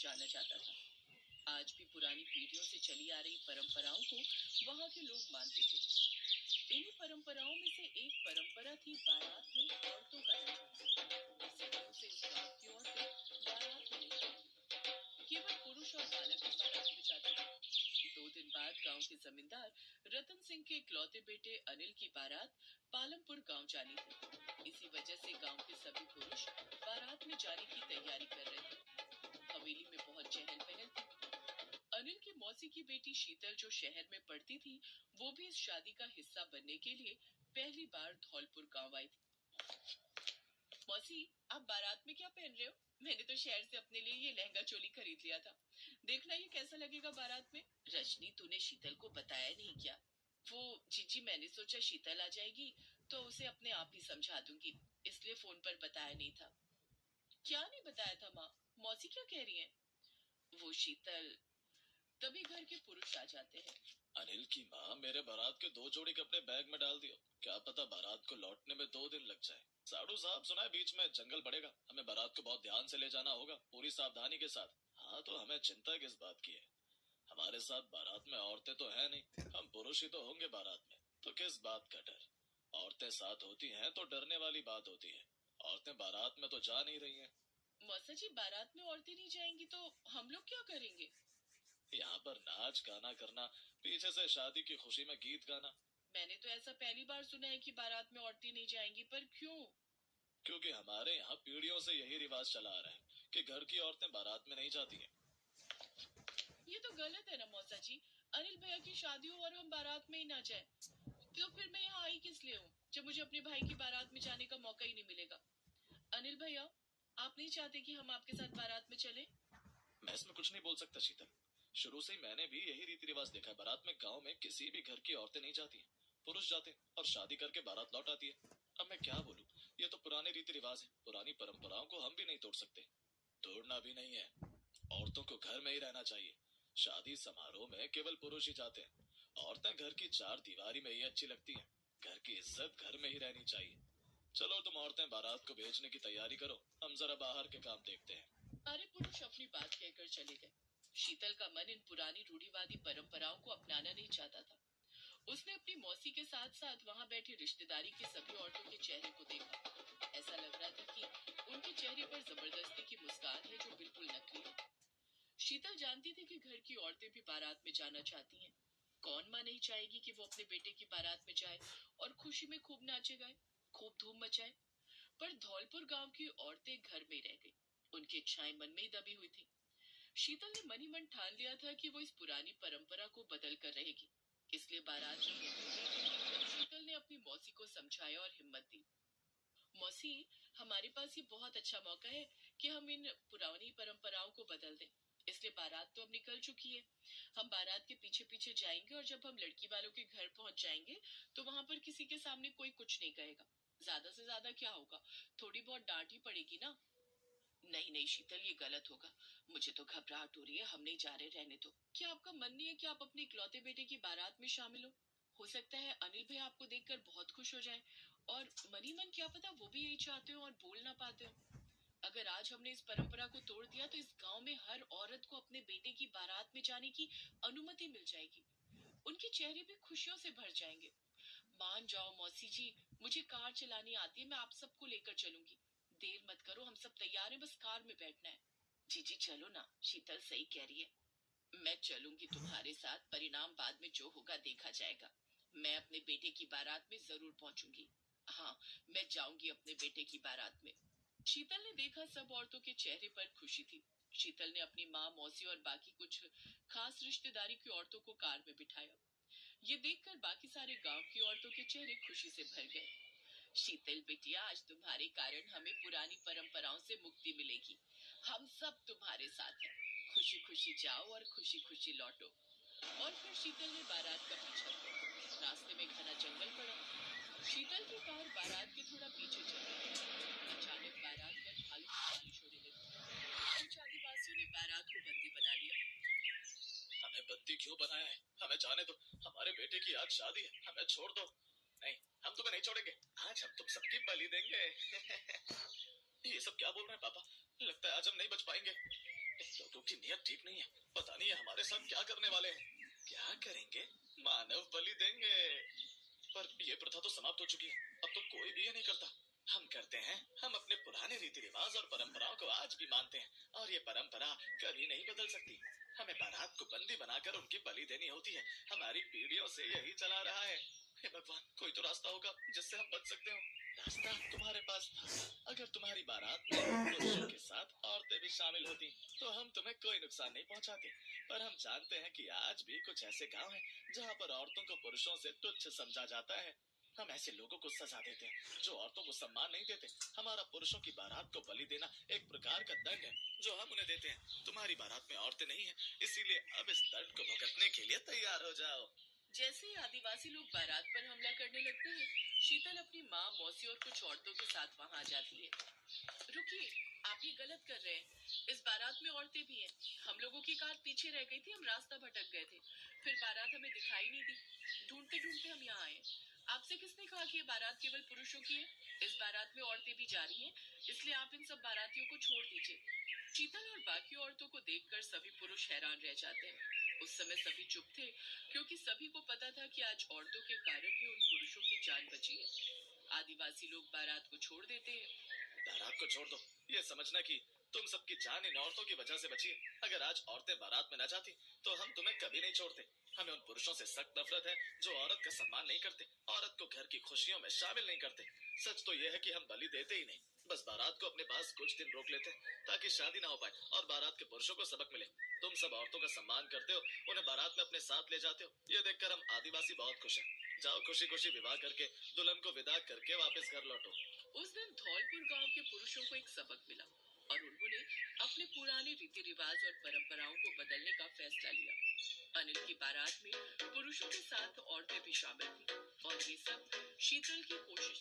जाना जाता था। आज भी पुरानी पीढ़ियों से चली आ रही परंपराओं को वहाँ के लोग मानते थे। इन्हीं परंपराओं में से एक परंपरा थी बारात में औरतों का न जाना। सदियों से इस गांव की औरतें बारात में नहीं जाती, केवल पुरुष और बालक ही बारात में जाते थे। 2 दिन बाद गांव के जमींदार रतन सिंह के इकलौते बेटे अनिल की बारात पालमपुर गांव जानी थी। इसी वजह से गांव के सभी पुरुष बारात में जाने की तैयारी कर रहे थे। हवेली में बहुत चहल पहल थी। अनिल की मौसी की बेटी शीतल जो शहर में पढ़ती थी, वो भी इस शादी का हिस्सा बनने के लिए पहली बार धौलपुर गांव आई थी। मौसी, आप बारात में क्या पहन रहे हो? मैंने तो शहर से अपने लिए ये लहंगा चोली खरीद लिया था। देखना ये कैसा लगेगा बारात में। रजनी, तूने शीतल को बताया नहीं क्या? वो जीजी, मैंने सोचा शीतल आ जाएगी तो उसे अपने आप ही समझा दूंगी, इसलिए फोन पर बताया नहीं था। क्या नहीं बताया था माँ? मौसी क्या कह रही है? वो शीतल। तभी घर के पुरुष आ जाते हैं। अनिल की माँ, मेरे बारात के 2 जोड़ी कपड़े बैग में डाल दियो। क्या पता बारात को लौटने में 2 दिन लग जाए। साधु साहब, सुना है बीच में जंगल पड़ेगा, हमें बारात को बहुत ध्यान से ले जाना होगा, पूरी सावधानी के साथ। हाँ, तो हमें चिंता किस बात की है? हमारे साथ बारात में औरतें तो है नहीं, हम पुरुष ही तो होंगे बारात में, तो किस बात का डर? औरतें साथ होती हैं तो डरने वाली बात होती है। औरतें बारात में तो जा नहीं रही हैं। मौसा जी, बारात में औरतें नहीं जाएंगी तो हम लोग क्या करेंगे? यहाँ पर नाच गाना करना, पीछे से शादी की खुशी में गीत गाना। मैंने तो ऐसा पहली बार सुना है कि बारात में औरतें नहीं जाएंगी, पर क्यों? क्योंकि हमारे यहाँ पीढ़ियों से यही रिवाज चला आ रहा है कि घर की औरतें बारात में नहीं जाती हैं। ये तो गलत है ना मौसा जी। अनिल भैया की शादी हो और हम बारात में ही ना जाए, तो फिर मैं यहाँ आई किस लिए हूँ, जब मुझे अपने भाई की बारात में जाने का मौका ही नहीं मिलेगा। अनिल भैया, आप नहीं चाहते कि हम आपके साथ बारात में चलें? मैं इसमें कुछ नहीं बोल सकता शीतल। शुरू से ही मैंने भी यही रीति रिवाज देखा। बारात में गांव में किसी भी घर की औरतें नहीं जाती, पुरुष जाते और शादी करके बारात लौट आती है। अब मैं क्या बोलूं, ये तो पुराने रीति रिवाज है, पुरानी परंपराओं को हम भी नहीं तोड़ सकते। तोड़ना भी नहीं है, औरतों को घर में ही रहना चाहिए। शादी समारोह में केवल पुरुष ही जाते हैं। औरतें घर की 4 दीवारी में ही अच्छी लगती हैं। घर की इज्जत घर में ही रहनी चाहिए। चलो, तुम औरतें बारात को भेजने की तैयारी करो, हम जरा बाहर के काम देखते हैं। सारे पुरुष अपनी बात कहकर चले गए। शीतल का मन इन पुरानी रूढ़िवादी परंपराओं को अपनाना नहीं चाहता था। उसने अपनी मौसी के साथ साथ वहां बैठी रिश्तेदारी की सभी औरतों के चेहरे को देखा। ऐसा लग रहा था कि उनके चेहरे पर जबरदस्ती की मुस्कान है जो बिल्कुल नकली है। शीतल जानती थी कि घर की औरतें भी बारात में जाना चाहती हैं। कौन माँ नहीं चाहेगी कि वो अपने बेटे की बारात में जाए और खुशी में खूब नाचे गाए, खूब धूम मचाए। पर धौलपुर गांव की औरतें घर में रह गई। उनकी इच्छाएं मन में ही दबी हुई थी। शीतल ने मन ही मन ठान लिया था कि वो इस पुरानी परंपरा को बदल कर रहेगी। इसलिए बारात में शीतल ने अपनी मौसी को समझाया और हिम्मत दी। मौसी, हमारे पास ये बहुत अच्छा मौका है कि हम इन पुरानी परंपराओं को बदल दें। इसलिए बारात तो अब निकल चुकी है। हम बारात के पीछे पीछे जाएंगे और जब हम लड़की वालों के घर पहुंच जाएंगे तो वहां पर किसी के सामने कोई कुछ नहीं कहेगा। ज्यादा से ज्यादा क्या होगा, थोड़ी बहुत डांट ही पड़ेगी ना। नहीं नहीं शीतल, ये गलत होगा। मुझे तो घबराहट हो रही है, हम नहीं जा रहे, रहने दो। क्या आपका मन नहीं है कि आप अपने इकलौते बेटे की बारात में शामिल हो सकता है अनिल भाई आपको देखकर बहुत खुश हो जाए और मन ही मन क्या पता वो भी यही चाहते हो और बोल ना पाते हो। अगर आज हमने इस परंपरा को तोड़ दिया तो इस गांव में हर औरत को अपने बेटे की बारात में जाने की अनुमति मिल जाएगी। उनके चेहरे भी खुशियों से भर जाएंगे। मान जाओ मौसी जी, मुझे कार चलानी आती है, मैं आप सबको लेकर चलूंगी। देर मत करो, हम सब तैयार हैं, बस कार में बैठना है। जीजी चलो ना, शीतल सही कह रही है। मैं चलूंगी तुम्हारे साथ, परिणाम बाद में जो होगा देखा जाएगा। मैं अपने बेटे की बारात में जरूर पहुंचूंगी। हाँ, मैं जाऊंगी अपने बेटे की बारात में। शीतल ने देखा सब औरतों के चेहरे पर खुशी थी। शीतल ने अपनी माँ, मौसी और बाकी कुछ खास रिश्तेदारी की औरतों को कार में बिठाया। ये देखकर बाकी सारे गांव की औरतों के चेहरे खुशी से भर गए। शीतल बिटिया, आज तुम्हारे कारण हमें पुरानी परंपराओं से मुक्ति मिलेगी। हम सब तुम्हारे साथ हैं। खुशी खुशी जाओ और खुशी खुशी लौटो। और फिर शीतल ने बारात का पीछा किया। रास्ते में घना जंगल पड़ा। शीतल की कार बारात के थोड़ा पीछे चल रही थी। अचानक बारात पर भालू की बारिश होने लगी। कुछ आदिवासियों ने बारात को बंदी बना लिया। हमें बंदी क्यों बनाया है? हमें जाने दो, हमारे बेटे की आज शादी है, हमें छोड़ दो। नहीं, हम तुम्हें नहीं छोड़ेंगे, आज हम तुम सबकी बलि देंगे। ये सब क्या बोल रहे हैं पापा? लगता है आज हम नहीं बच पाएंगे। इन लोगों की नीयत ठीक नहीं है। पता नहीं ये हमारे साथ क्या करने वाले हैं। क्या करेंगे? मानव बलि देंगे। पर ये प्रथा तो समाप्त हो चुकी है। अब तो कोई भी ये नहीं करता। हम करते हैं। हम अपने पुराने रीति रिवाज और परंपराओं को आज भी मानते हैं और ये परंपरा कभी नहीं बदल सकती। हमें बारात को बंदी बनाकर उनकी बलि देनी होती है। हमारी पीढ़ियों से यही चला रहा है। हे भगवान, कोई तो रास्ता होगा जिससे हम बच सकते हो। रास्ता तुम्हारे पास था। अगर तुम्हारी बारात में पुरुषों के साथ औरतें भी शामिल होती तो हम तुम्हें कोई नुकसान नहीं पहुंचाते। पर हम जानते हैं कि आज भी कुछ ऐसे गांव हैं जहां पर औरतों को पुरुषों से तुच्छ समझा जाता है। हम ऐसे लोगों को सजा देते हैं जो औरतों को सम्मान नहीं देते। हमारा पुरुषों की बारात को बलि देना एक प्रकार का दंड है जो हम उन्हें देते हैं। तुम्हारी बारात में औरतें नहीं है, इसीलिए अब इस दंड को भुगतने के लिए तैयार हो जाओ। जैसे ही आदिवासी लोग बारात पर हमला करने लगते हैं, शीतल अपनी माँ, मौसी और कुछ औरतों के साथ वहां आ जाती है। रुकिए, आप ये गलत कर रहे हैं। इस बारात में औरतें भी हैं। हम लोगों की कार पीछे रह गई थी, हम रास्ता भटक गए थे। फिर बारात हमें दिखाई नहीं दी। ढूंढते ढूंढते हम यहाँ आए। आपसे किसने कहा कि ये बारात केवल पुरुषों की है? इस बारात में औरतें भी जा रही हैं, इसलिए आप इन सब बारातियों को छोड़ दीजिए। शीतल और बाकी औरतों को देखकर सभी पुरुष हैरान रह जाते हैं। उस समय सभी चुप थे, क्योंकि सभी को पता था कि आज औरतों के कारण ही उन पुरुषों की जान बची है। आदिवासी लोग बारात को छोड़ देते हैं। बारात को छोड़ दो, ये समझना कि तुम सबकी जान इन औरतों की वजह से बची है। अगर आज औरतें बारात में न जाती तो हम तुम्हें कभी नहीं छोड़ते। हमें उन पुरुषों से सख्त नफरत है जो औरत का सम्मान नहीं करते, औरत को घर की खुशियों में शामिल नहीं करते। सच तो यह है कि हम बलि देते ही नहीं, बस बारात को अपने पास कुछ दिन रोक लेते हैं ताकि शादी ना हो पाए और बारात के पुरुषों को सबक मिले। तुम सब औरतों का सम्मान करते हो, उन्हें बारात में अपने साथ ले जाते हो। ये देखकर हम आदिवासी बहुत खुश हैं। जाओ खुशी खुशी विवाह करके दुल्हन को विदा करके वापस घर लौटो। उस दिन धौलपुर गांव के पुरुषों को एक सबक मिला और उन्होंने अपने पुराने रीति रिवाज और परंपराओं को बदलने का फैसला लिया। अनिल की बारात में पुरुषों के साथ औरतें भी शामिल थी और ये सब शीतल की कोशिश